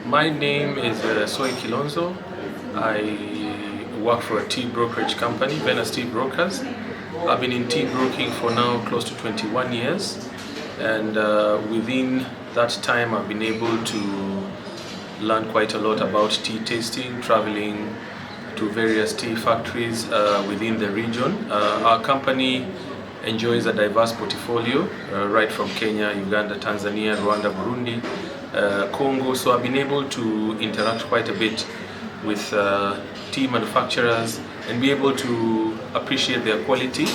My name is Soy Kilonzo. I work for a tea brokerage company, Venus Tea Brokers. I've been in tea broking for now close to 21 years, and within that time I've been able to learn quite a lot about tea tasting, traveling to various tea factories within the region. Our company enjoys a diverse portfolio right from Kenya, Uganda, Tanzania, Rwanda, Burundi, Congo. So I've been able to interact quite a bit with tea manufacturers and be able to appreciate their quality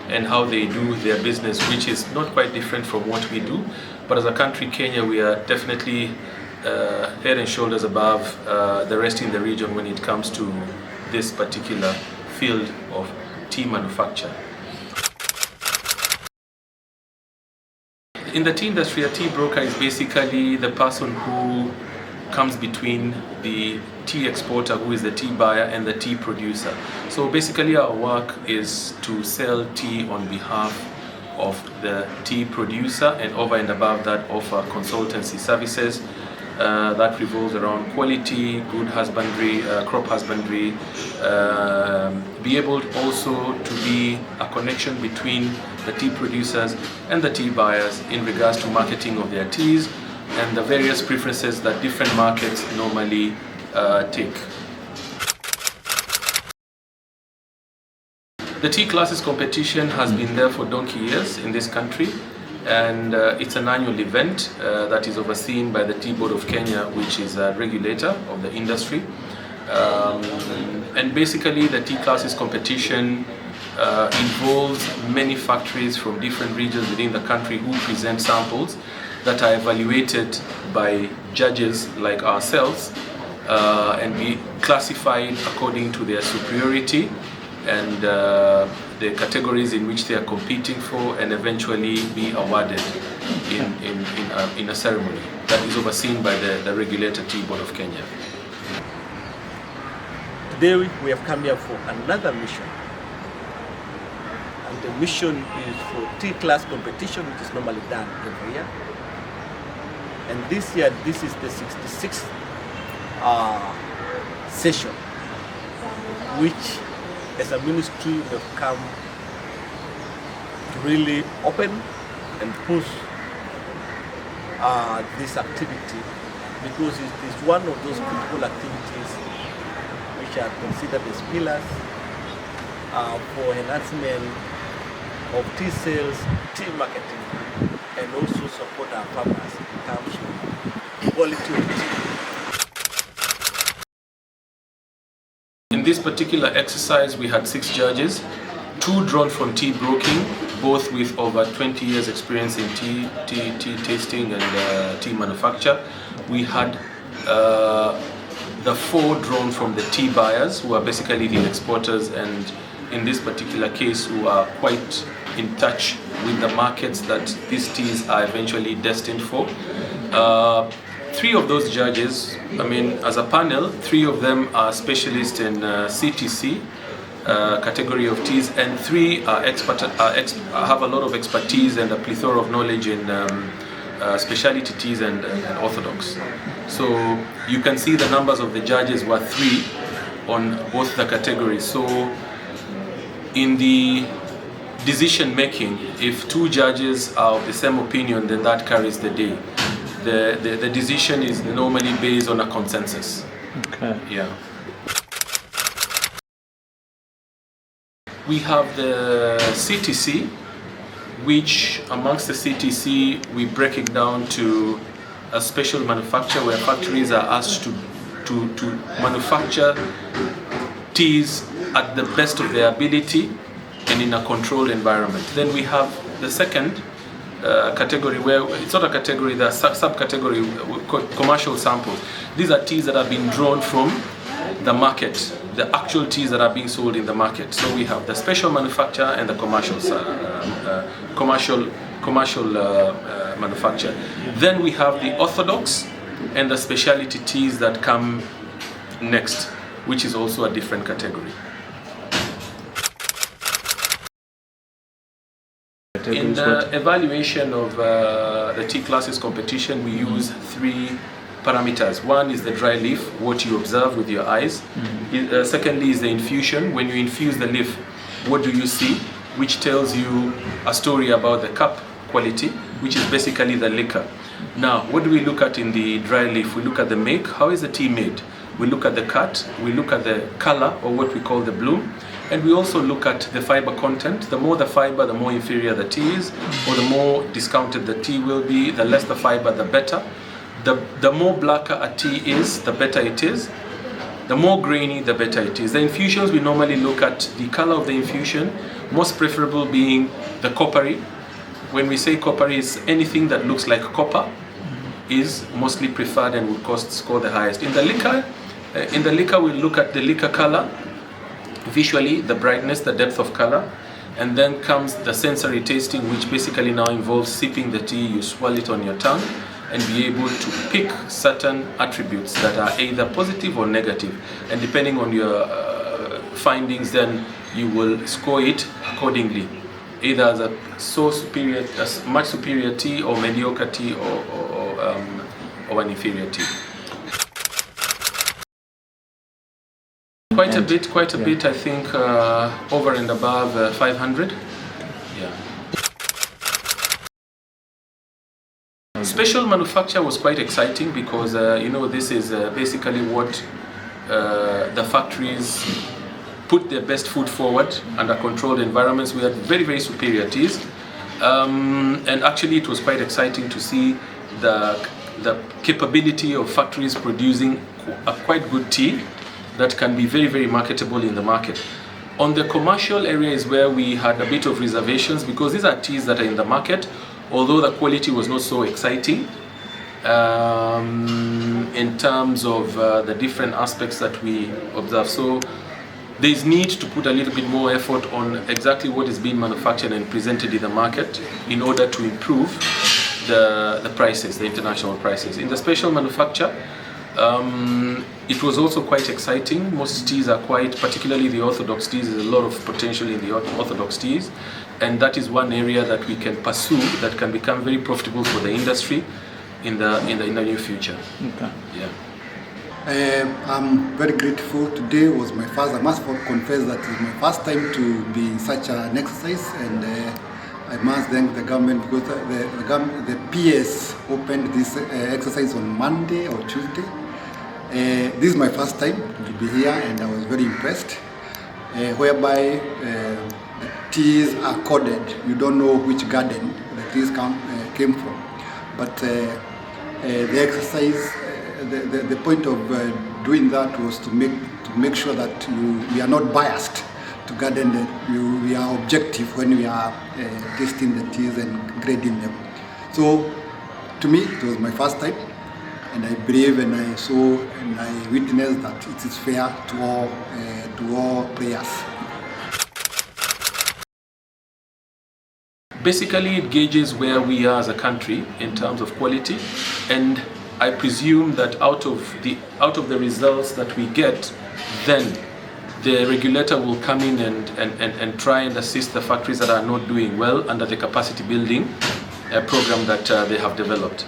and how they do their business, which is not quite different from what we do. But as a country, Kenya, we are definitely head and shoulders above the rest in the region when it comes to this particular field of tea manufacture. In the tea industry, a tea broker is basically the person who comes between the tea exporter, who is the tea buyer, and the tea producer. So basically our work is to sell tea on behalf of the tea producer, and over and above that offer consultancy services that revolves around quality, good husbandry, crop husbandry, be able also to be a connection between the tea producers and the tea buyers in regards to marketing of their teas and the various preferences that different markets normally take. The Tea Classes competition has been there for donkey years in this country, and it's an annual event that is overseen by the Tea Board of Kenya, which is a regulator of the industry. And basically the Tea Classes competition involves many factories from different regions within the country who present samples that are evaluated by judges like ourselves and be classified according to their superiority and the categories in which they are competing for, and eventually be awarded in a ceremony that is overseen by the regulator Tea Board of Kenya. Today we have come here for another mission, and the mission is for tea class competition, which is normally done every year. And this year, this is the 66th session, which as a ministry we have come to really open and push this activity, because it is one of those critical activities which are considered as pillars for enhancement of tea sales, tea marketing, and also support our farmers in terms of quality of tea. In this particular exercise, we had 6 judges, 2 drawn from tea broking, both with over 20 years experience in tea tasting and tea manufacture. We had the 4 drawn from the tea buyers, who are basically the exporters, and in this particular case who are quite in touch with the markets that these teas are eventually destined for. 3 of those judges, as a panel, 3 of them are specialists in CTC category of teas, and 3 are have a lot of expertise and a plethora of knowledge in specialty teas and orthodox. So you can see the numbers of the judges were 3 on both the categories. So in the decision making, if 2 judges are of the same opinion, then that carries the day. The decision is normally based on a consensus. Okay. Yeah. We have the CTC, which amongst the CTC we break it down to a special manufacture where factories are asked to manufacture teas at the best of their ability and in a controlled environment. Then we have the second category, where it's not a category, the subcategory, commercial samples. These are teas that have been drawn from the market, the actual teas that are being sold in the market. So we have the special manufacture and the commercial manufacture. Then we have the orthodox and the specialty teas that come next, which is also a different category. In the evaluation of the Tea Classes competition, we use 3 parameters. One is the dry leaf, what you observe with your eyes. Secondly is the infusion. When you infuse the leaf, what do you see? Which tells you a story about the cup quality, which is basically the liquor. Now, what do we look at in the dry leaf? We look at the make. How is the tea made? We look at the cut. We look at the color, or what we call the bloom. And we also look at the fiber content. The more the fiber, the more inferior the tea is, or the more discounted the tea will be. The less the fiber, the better. The more blacker a tea is, the better it is. The more grainy, the better it is. The infusions, we normally look at the color of the infusion, most preferable being the coppery. When we say coppery, it's anything that looks like copper is mostly preferred and will score the highest. In the liquor, we look at the liquor color, visually, the brightness, the depth of color, and then comes the sensory tasting, which basically now involves sipping the tea. You swirl it on your tongue and be able to pick certain attributes that are either positive or negative. And depending on your findings, then you will score it accordingly, either as a much superior tea, or mediocre tea, or an inferior tea. Quite a bit. I think over and above 500. Yeah. Special manufacture was quite exciting because this is basically what the factories put their best foot forward under controlled environments. We had very, very superior teas, and actually it was quite exciting to see the capability of factories producing a quite good tea that can be very, very marketable in the market. On the commercial area is where we had a bit of reservations, because these are teas that are in the market, although the quality was not so exciting in terms of the different aspects that we observe. So there's need to put a little bit more effort on exactly what is being manufactured and presented in the market in order to improve the prices, the international prices. In the special manufacture, it was also quite exciting. Most teas are quite, particularly the orthodox teas, there's a lot of potential in the orthodox teas, and that is one area that we can pursue that can become very profitable for the industry in the near future. Okay. Yeah. I'm very grateful. Today was my first, I must confess that it's my first time to be in such an exercise, and I must thank the government because the PS opened this exercise on Monday or Tuesday. This is my first time to be here, and I was very impressed, whereby the teas are coded. You don't know which garden the teas came from, but the exercise, the point of doing that was to make sure that we are not biased to garden, that we are objective when we are tasting the teas and grading them. So to me, it was my first time, and I believe and I saw and I witnessed that it is fair to all players. Basically, it gauges where we are as a country in terms of quality, and I presume that out of the results that we get, then the regulator will come in and try and assist the factories that are not doing well under the capacity building program that they have developed.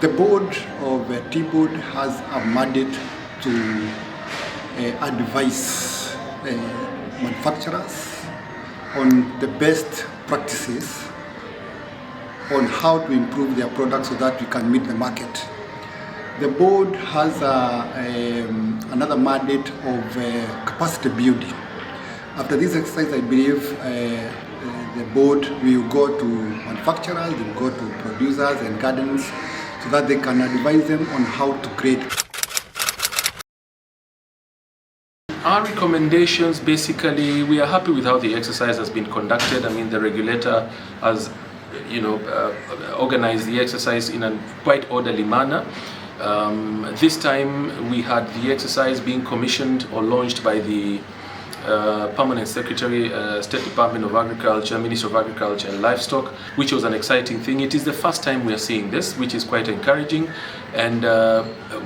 The board of Tea Board has a mandate to advise manufacturers on the best practices on how to improve their products so that we can meet the market. The board has another mandate of capacity building. After this exercise, I believe the board will go to manufacturers, they will go to producers and gardens so that they can advise them on how to create. Our recommendations, basically, we are happy with how the exercise has been conducted. I mean, the regulator has, organized the exercise in a quite orderly manner. This time we had the exercise being commissioned or launched by the Permanent Secretary, State Department of Agriculture, Minister of Agriculture and Livestock, which was an exciting thing. It is the first time we are seeing this, which is quite encouraging, and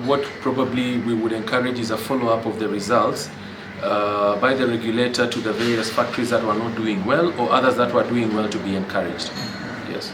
what probably we would encourage is a follow-up of the results by the regulator to the various factories that were not doing well or others that were doing well to be encouraged. Yes.